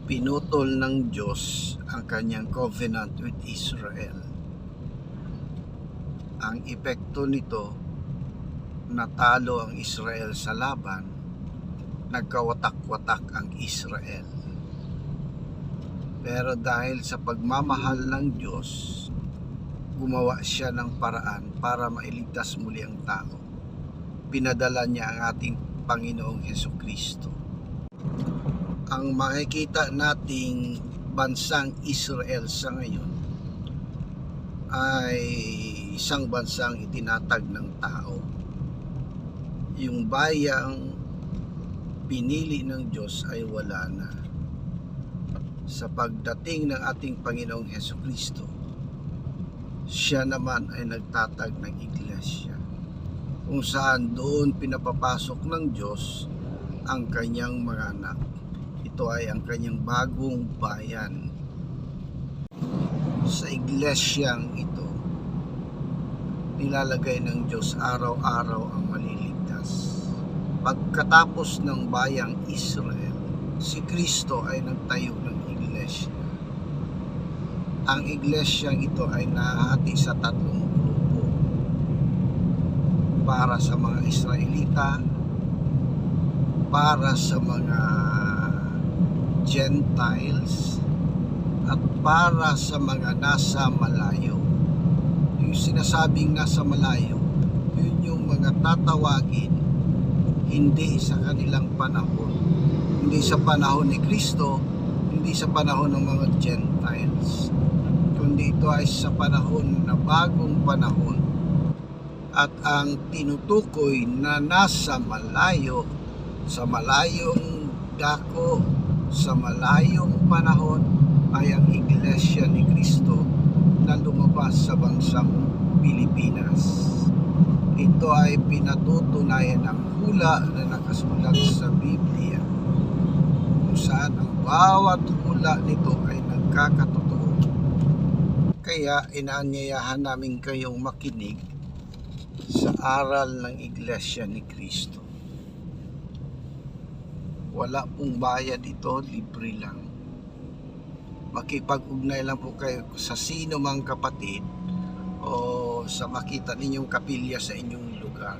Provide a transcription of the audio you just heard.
pinutol ng Diyos ang kanyang covenant with Israel. Ang epekto nito, natalo ang Israel sa laban, nagkawatak-watak ang Israel. Pero dahil sa pagmamahal ng Diyos, gumawa siya ng paraan para mailigtas muli ang tao. Pinadala niya ang ating Panginoong Hesukristo. Ang makikita nating bansang Israel sa ngayon ay isang bansang itinatag ng tao. Yung bayang pinili ng Diyos ay wala na. Sa pagdating ng ating Panginoong Hesukristo, siya naman ay nagtatag ng iglesia, kung saan doon pinapapasok ng Diyos ang kanyang mga anak. Ito ay ang kanyang bagong bayan. Sa iglesyang ito, nilalagay ng Diyos araw-araw ang maliligtas. Pagkatapos ng bayang Israel, si Kristo ay nagtayo ng iglesia. Ang iglesyang ito ay nahati sa tatlong grupo. Para sa mga Israelita, para sa mga Gentiles, at para sa mga nasa malayo. Yung sinasabing nasa malayo, yun yung mga tatawagin hindi sa kanilang panahon, hindi sa panahon ni Kristo, hindi sa panahon ng mga Gentiles, kundi ito ay sa panahon na bagong panahon. At ang tinutukoy na nasa malayo, sa malayong dako, sa malayong panahon, ay ang iglesia ni Kristo na lumabas sa bansang Pilipinas. Ito ay pinatutunayan ng hula na nakasulat sa Biblia, kung saan ang bawat hula nito ay nagkakatotoo. Kaya inaanyayahan namin kayong makinig sa aral ng iglesia ni Kristo. Wala pong bayad ito, libre lang. Makipag-ugnay lang po kayo sa sino mang kapatid o sa makita ninyong kapilya sa inyong lugar.